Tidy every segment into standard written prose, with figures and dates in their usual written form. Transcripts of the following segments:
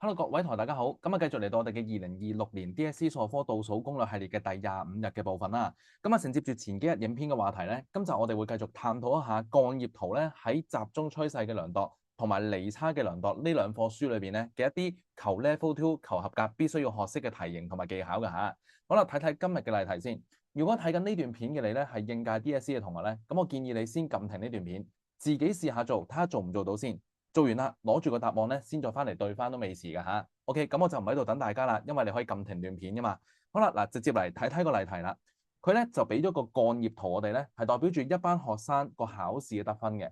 Hello，各位同學大家好，今日繼續嚟到我哋嘅2026年 DSE 數學科倒數攻略系列嘅第25日嘅部分啦。咁承接住前幾日影片嘅話題咧，今集我哋會繼續探討一下鋼葉圖咧喺集中趨勢嘅量度同埋離差嘅量度呢兩課書裏邊咧嘅一啲求 Level 2求合格必須要學識嘅題型同埋技巧嘅嚇。好啦，睇睇今日嘅例題先。如果睇緊呢段片嘅你咧係應屆 DSE 嘅同學咧，咁我建議你先撳停呢段片，自己試下做，睇下做唔做到先。做完啦，攞住個答案咧，先再翻嚟對翻都未遲㗎嚇。OK，咁我就唔喺度等大家啦，因為你可以撳停段片㗎嘛。好啦，嗱，直接嚟睇睇個例題啦。佢咧就俾咗個鋼葉圖我哋咧，係代表住一班學生個考試嘅得分嘅。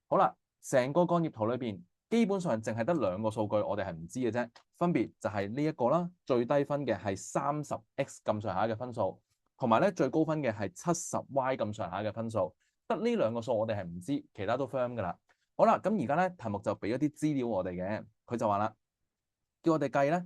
好啦，成個鋼葉圖裏邊，基本上淨係得兩個數據，我哋係唔知嘅啫。分別就係呢一個啦，最低分嘅係30x 咁上下嘅分數，同埋咧最高分嘅係70y 咁上下嘅分數。得呢兩個數我哋係唔知，其他都 firm 㗎啦。好啦，咁而家咧題目就俾咗啲資料我哋嘅，佢就話啦，叫我哋計咧，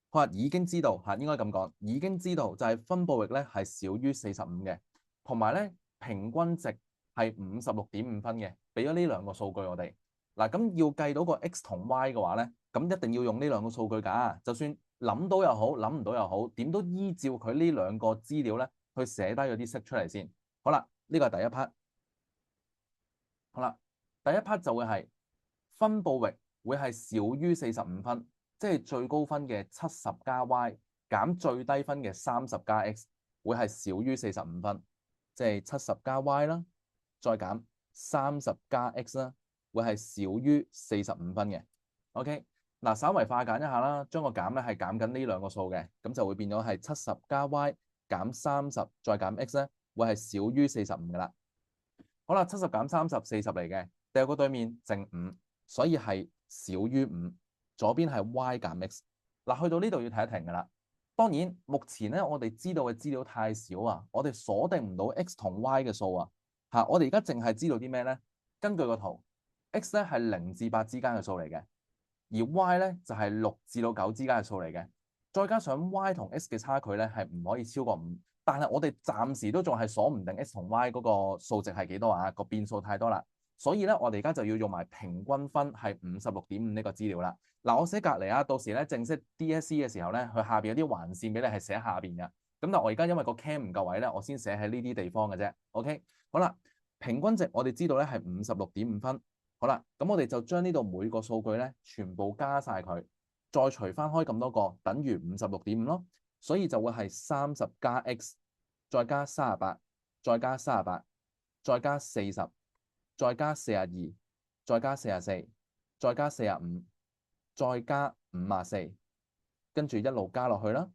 佢話已經知道嚇，應該咁講，已經知道就係分佈域咧係少於45嘅，同埋咧平均值係56.5分嘅，俾咗呢兩個數據我哋。嗱，咁要計到個 x 同 y 嘅話咧，咁一定要用呢兩個數據㗎，就算諗到又好，諗唔到又好，點都依照佢呢兩個資料咧去寫低嗰啲式出嚟先。好啦，呢個係第一 part。好啦。第一 part 就會係分佈域會係少於45分，即係最高分嘅70加 y 減最低分嘅30加 x 會係少於45分，即係70加 y 啦，再減30加 x 啦，會係少於45分嘅。OK，嗱，稍微化簡一下啦，將個減咧係減緊呢兩個數嘅，咁就會變咗係70加 y 減30再減 x 咧，會係少於45噶啦。好啦，70減30，40嚟嘅。掉個對面剩5，所以係少於5。左邊係 y 減 x。嗱，去到呢度要停一停㗎啦。當然，目前咧我哋知道嘅資料太少啊，我哋鎖定唔到 x 同 y 嘅數啊。嚇，我哋而家淨係知道啲咩咧？根據個圖，x 咧係0至8之間嘅數嚟嘅，而 y 咧就係6至到9之間嘅數嚟嘅。再加上 y 同 x 嘅差距咧係唔可以超過5。但係我哋暫時都仲係鎖唔定 x 同 y 嗰個數值係幾多啊？個變數太多啦。所以咧，我哋而家就要用埋平均分係56.5呢個資料啦。嗱，我寫隔離啊，到時咧正式 DSE 嘅時候咧，佢下邊有啲橫線俾你係寫下邊嘅。咁但係我而家因為個 cam 唔夠位咧，我先寫喺呢啲地方嘅啫。OK，好啦，平均值我哋知道咧係56.5分。好啦，咁我哋就將呢度每個數據咧全部加晒佢，再除翻開咁多個，等於56.5咯。所以就會係30加 x，再加38，再加38，再加40。再加42，再加44，再加45，再加54，跟住一路加落去啦。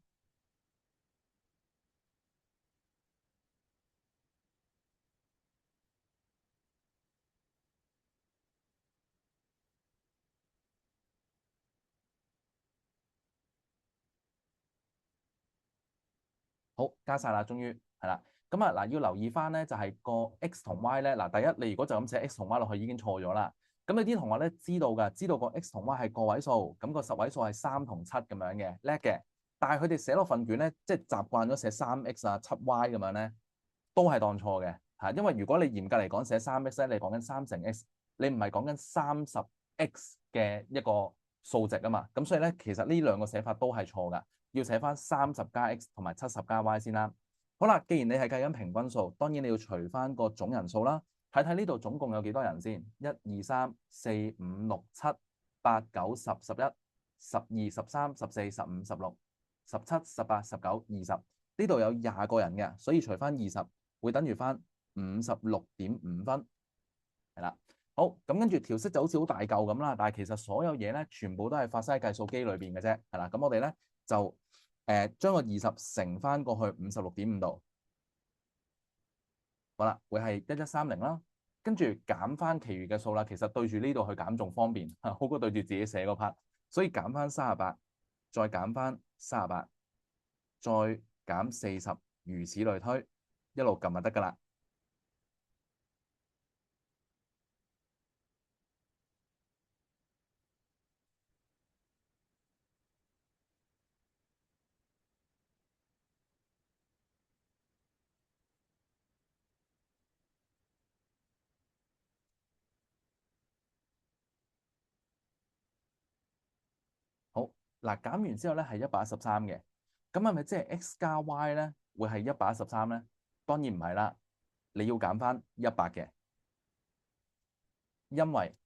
好，加晒啦，終於係啦。咁啊嗱，要留意翻咧，就係個 x 同 y 咧。嗱，第一，你如果就咁寫 x 同 y 落去已經錯咗啦。咁有啲同學咧知道㗎，知道個 x 同 y 係個位數，咁個十位數係3同7咁樣嘅，叻嘅。但係佢哋寫落份卷咧，即係習慣咗寫3x 啊、7y 咁樣咧，都係當錯嘅嚇。因為如果你嚴格嚟講寫3x 咧，你講緊3乘 x，你唔係講緊30x 嘅一個數值啊嘛。咁所以咧，其實呢兩個寫法都係錯㗎。要寫翻30加 x 同埋70加 y 先啦。好啦，既然你係計緊平均數，當然你要除翻個總人數啦。睇睇呢度總共有幾多人先？1、2、3、4、5、6、7、8、9、10、11、12、13、14、15、16、17、18、19、20。呢度有20個人嘅，所以除翻20會等於翻56.5分。係啦，好，咁跟住條式就好似好大嚿咁啦，但係其實所有嘢咧全部都係發生喺計數機裏邊嘅啫。係啦，咁我哋咧就將個20乘翻過去56.5度，好啦，會係1130啦。跟住減翻其餘嘅數啦，其實對住呢度去減仲方便，好過對住自己寫嗰 part。所以減翻38，再減翻38，再減40，如此類推，一路撳就得㗎啦。好。嗱，減完之後咧係113嘅，咁係咪即係 x 加 y 咧會係113咧？當然唔係啦，你要減翻100嘅，因為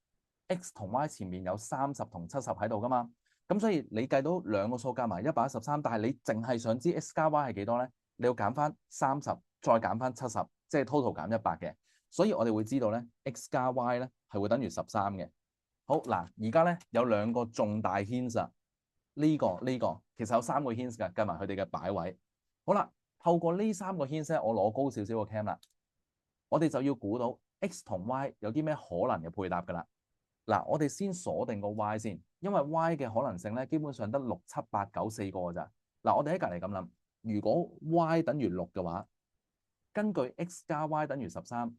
x 同 y 前面有30同70喺度噶嘛，咁所以你計到兩個數加埋113，但係你淨係想知 x 加 y 係幾多咧？你要減翻30，再減翻70，即係 total 減100嘅。所以我哋會知道咧 x 加 y 咧係會等於13嘅。好嗱，而家咧有兩個重大 hint 啊，呢個其實有3個 hint 㗎，計埋佢哋嘅擺位。好啦，透過呢3個 hint 我攞高少少個 cam 啦，我哋就要估到 x 同 y 有啲咩可能嘅配搭㗎啦。嗱，我哋先鎖定個 y 先，因為 y 嘅可能性咧基本上得6、7、8、9 4個㗎咋。嗱，我哋喺隔離咁諗，如果 y 等於6嘅話，根據 x 加 y 等於13，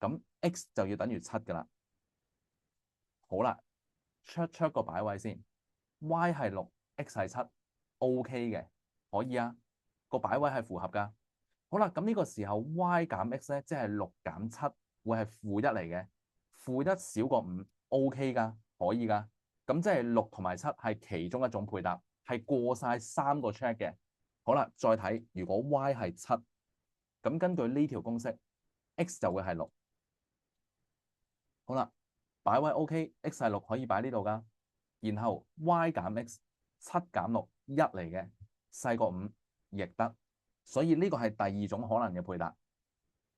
咁 x 就要等於7㗎啦。好啦，check 個擺位先 ，y 係6，x 係7，OK 嘅，可以啊，個擺位係符合㗎。好啦，咁呢個時候 y 減 x 咧，即係6減7會係負1嚟嘅，負1少過5，OK 㗎，可以㗎。咁即係6同埋7係其中一種配搭，係過晒3個 check 嘅。好啦，再睇，如果 y 係7，咁根據呢條公式 ，x 就會係6。好啦，擺位 OK，x 係6可以擺呢度㗎。然後 y 減 x，7減6，1嚟嘅，細過5亦得。所以呢個係第二種可能嘅配搭。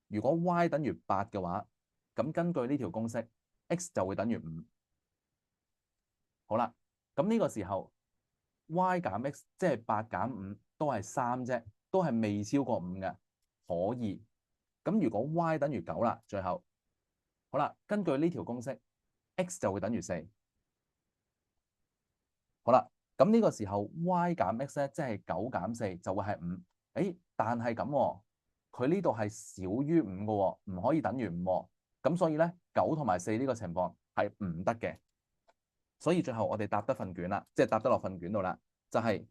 如果 y 等於8嘅話，咁根據呢條公式 ，x 就會等於5。好啦，咁呢個時候 y 減 x 即係8減5都係3啫，都係未超過5嘅，可以。咁如果 y 等於9啦，最後好啦，根據呢條公式 ，x 就會等於4。好啦，咁呢個時候 y 減 x 咧，即係9減4就會係5。誒，但係咁喎，佢呢度係少於5嘅喎，唔可以等於5喎。咁所以咧9同埋4呢個情況係唔得嘅。所以最後我哋答得份卷啦，即係答得落份卷度啦，就係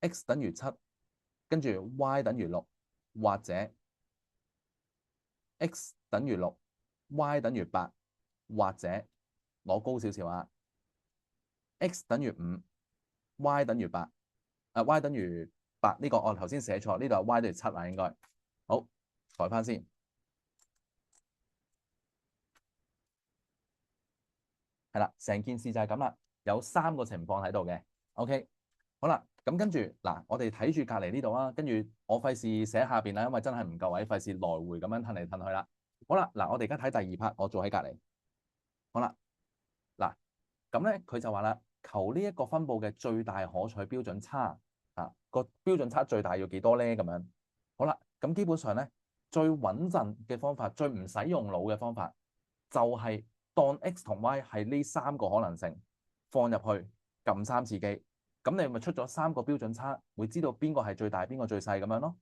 x 等於7，跟住 y 等於6，或者 x 等於6，y 等於8，或者攞高少少啊。x 等於5，y 等於8，y 等於8呢個我頭先寫錯，呢度係 y 等於7啊，應該好改翻先，係啦，成件事就係咁啦，有3個情況喺度嘅。OK，好啦，咁跟住嗱，我哋睇住隔離呢度啊，跟住我費事寫下邊啦，因為真係唔夠位，費事來回咁樣褪嚟褪去啦。好啦，嗱，我哋而家睇第二 part，我做喺隔離。好啦，嗱，咁咧佢就話啦，求呢一個分佈嘅最大可取標準差啊，個標準差最大要幾多咧？咁樣好啦，咁基本上咧最穩陣嘅方法，最唔使用腦嘅方法，就係當 x 同 y 係呢3個可能性放入去撳3次機，咁你咪出咗3個標準差，會知道邊個係最大，邊個最細咁樣咯。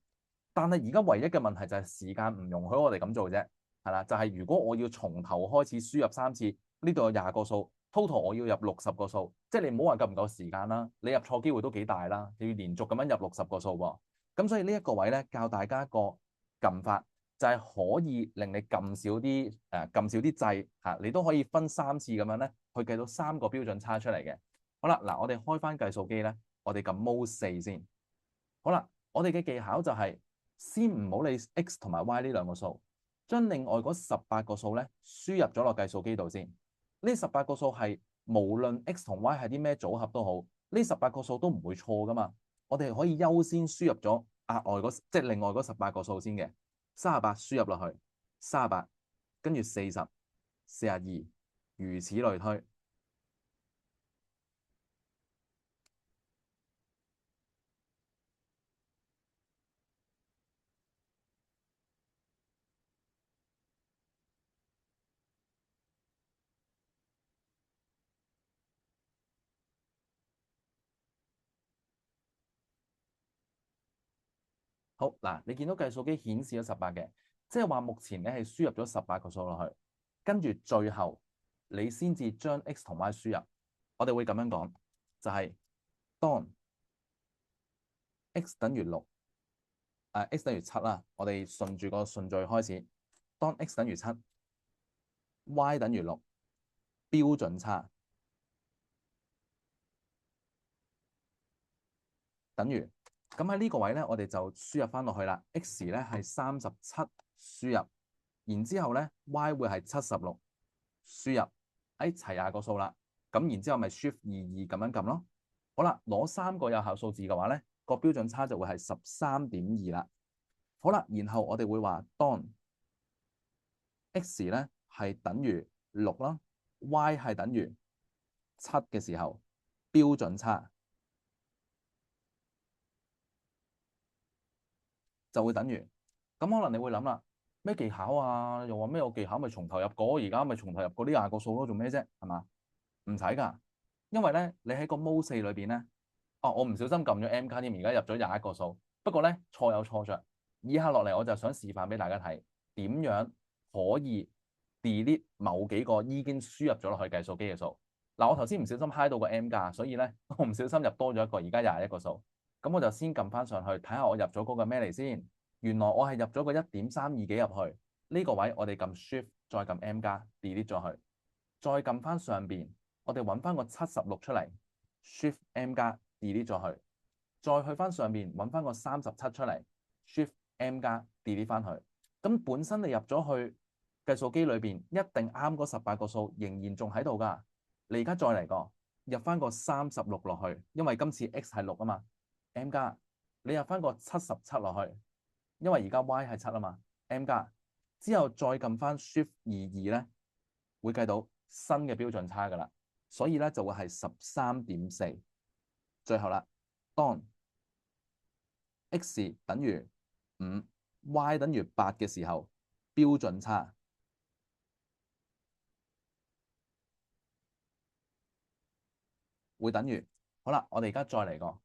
但係而家唯一嘅問題就係時間唔容許我哋咁做啫，係啦，就係如果我要從頭開始輸入3次，呢度有20個數。total 我要入60個數，即係你唔好話夠唔夠時間啦，你入錯機會都幾大啦，你要連續咁樣入60個數喎。咁所以呢一個位咧，教大家一個撳法，就係可以令你撳少啲撳少啲掣嚇，你都可以分3次咁樣咧，去計到3個標準差出嚟嘅。好啦，嗱，我哋開翻計數機咧，我哋撳 Mode 4先。好啦，我哋嘅技巧就係先唔好理 x 同埋 y 呢兩個數，將另外嗰18個數咧輸入咗落計數機度先。呢18個數係無論 x 同 y 係啲咩組合都好，呢18個數都唔會錯噶嘛。我哋可以優先輸入咗額外即係另外嗰18個數先嘅，38輸入落去，38跟住40、42，如此類推。好嗱，你見到計數機顯示咗18嘅，即係話目前你係輸入咗18個數落去，跟住最後你先至將 x 同 y 輸入。我哋會咁樣講，就係當 x 等於6。x 等於7啦，我哋順住個順序開始。當 x 等於7，y 等於6，標準差。等於咁喺呢個位咧，我哋就輸入翻落去啦。x 咧係37輸入，然之後咧 y 會係76輸入，齊廿個數啦。咁然之後咪 Shift 22咁樣撳咯。好啦，攞3個有效數字嘅話咧，個標準差就會係13.2啦。好啦，然後我哋會話當 x 咧係等於6啦 ，y 係等於7嘅時候，標準差就會等於。咁可能你會諗啦，咩技巧啊？又話咩有技巧咪從頭入過？而家咪從頭入過呢廿個數咯，做咩啫？係嘛？唔使㗎，因為咧你喺個 Mode 4裏邊咧，我唔小心撳咗 M 卡添，而家入咗21個數。不過咧錯有錯着，以下落嚟我就想示範俾大家睇點樣可以 delete 某幾個已經輸入咗落去計數機嘅數。嗱，我頭先唔小心 high 到個 M 加，所以咧我唔小心入多咗一個，而家21個數。咁我就先撳翻上去睇下我入咗嗰個咩嚟先。原來我係入咗個1.32幾入去。呢個位我哋撳 Shift 再撳 M 加 delete 咗佢，再撳翻上邊，我哋揾翻個76出嚟 ，Shift M 加 delete 咗佢，再去翻上邊揾翻個37出嚟 ，Shift M 加 delete 翻佢。咁本身你入咗去計數機裏邊，一定啱嗰18個數，仍然仲喺度㗎。你而家再嚟個入翻個36落去，因為今次 X 係6啊嘛 ，M 加你入翻個77落去，因為而家 Y 係7啊嘛 ，M 加之後再撳翻 Shift 22咧，會計到新嘅標準差㗎啦，所以咧就會係13.4。最後啦，當 x 等於5，y 等於8嘅時候，標準差會等於，好啦，我哋而家再嚟個，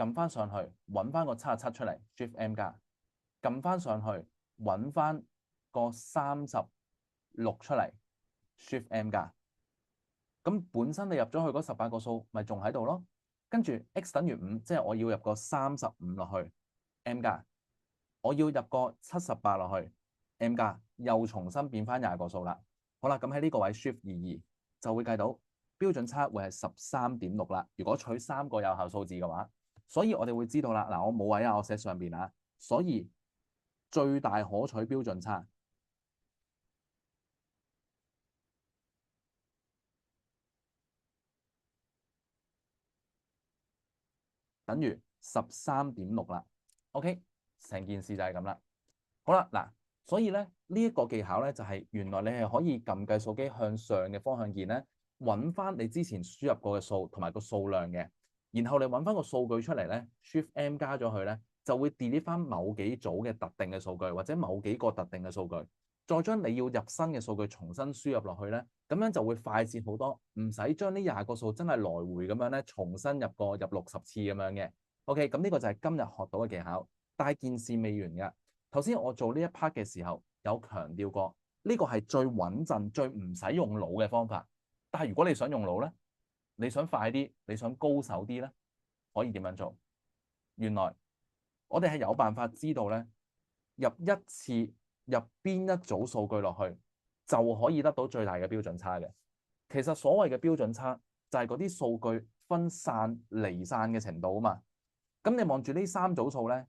撳翻上去揾翻個77出嚟 ，Shift M 加，撳翻上去揾翻個36出嚟 ，Shift M 加。咁本身你入咗去嗰18個數，咪仲喺度咯。跟住 x 等於5，即係我要入個35落去 M 加，我要入個78落去 M 加，又重新變翻20個數啦。好啦，咁喺呢個位 Shift 22就會計到標準差會係13.6啦。如果取3個有效數字嘅話，所以我哋會知道啦。嗱，我冇位啊，我寫上邊啊。所以最大可取標準差等於13.6啦。OK，成件事就係咁啦。好啦，嗱，所以咧呢一個技巧咧就係原來你係可以撳計數機向上嘅方向鍵咧，揾翻你之前輸入過嘅數同埋個數量嘅，然後你揾翻個數據出嚟咧，Shift M 加咗佢咧，就會 delete 翻某幾組嘅特定嘅數據或者某幾個特定嘅數據，再將你要入新嘅數據重新輸入落去咧，咁樣就會快捷好多，唔使將呢20個數真係來回咁樣咧重新入60次咁樣嘅。OK，咁呢個就係今日學到嘅技巧，但係件事未完㗎。頭先我做呢一 part 嘅時候，有強調過呢個係最穩陣、最唔使用腦嘅方法。但係如果你想用腦咧，你想快啲，你想高手啲咧，可以點樣做？原來我哋係有辦法知道咧，入一次入邊一組數據落去，就可以得到最大嘅標準差嘅。其實所謂嘅標準差就係嗰啲數據分散離散嘅程度啊嘛。咁你望住呢3組數咧，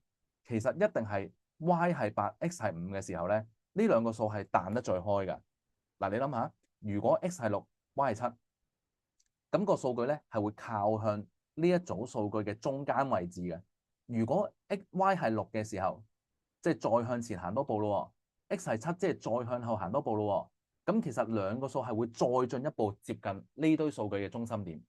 其實一定係 y 係8，x 係5嘅時候咧，呢兩個數係彈得最開㗎。嗱，你諗下，如果 x 係6，y 係7，咁個數據咧係會靠向呢一組數據嘅中間位置嘅。如果 y 係6嘅時候，即係再向前行多步咯，x 係7，即係再向後行多步咯。咁其實兩個數係會再進一步接近呢堆數據嘅中心點，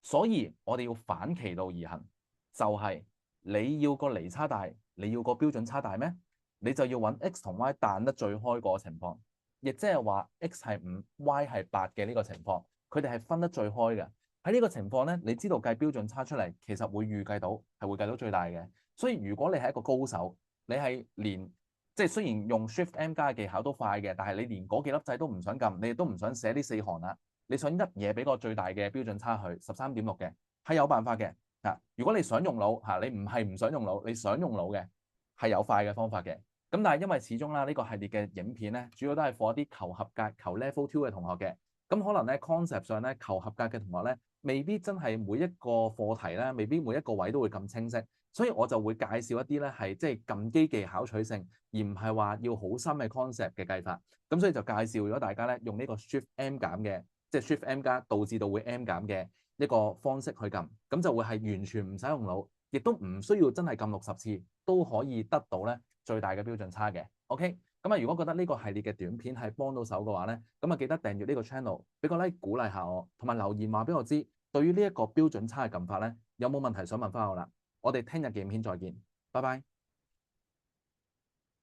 所以我哋要反其道而行，就係你要個離差大，你要個標準差大咩？你就要揾 x 同 y 彈得最開嗰個情況，亦即係話 x 係5，y 係8嘅呢個情況，佢哋係分得最開嘅。喺呢個情況咧，你知道計標準差出嚟，其實會預計到係會計到最大嘅。所以如果你係一個高手，你係連即係雖然用 Shift M 加嘅技巧都快嘅，但係你連嗰幾粒掣都唔想撳，你亦都唔想寫呢4行啦，你想一嘢俾個最大嘅標準差去13.6嘅，係有辦法嘅。如果你想用腦你唔係唔想用腦，你想用腦嘅係有快嘅方法嘅。咁但係因為始終啦，呢個系列嘅影片咧，主要都係 for 一啲求合格、求 level 2嘅同學嘅。咁可能咧 concept 上咧求合格嘅同學咧，未必真係每一個課題咧，未必每一個位都會咁清晰，所以我就會介紹一啲咧係即係撳機技巧取勝，而唔係話要好深嘅 concept 嘅計法。咁所以就介紹咗大家咧用呢個 Shift M 減嘅，即係 Shift M 加導致到會 M 減嘅一個方式去撳，咁就會係完全唔使用腦，亦都唔需要真係撳60次都可以得到咧最大嘅標準差嘅。OK。咁啊，如果覺得呢個系列嘅短片係幫到手嘅話咧，咁啊記得訂閱呢個 channel，俾個 like 鼓勵下我，同埋留言話俾我知，對於呢一個標準差嘅撳法咧，有冇問題想問翻我啦？我哋聽日嘅影片再見，拜拜。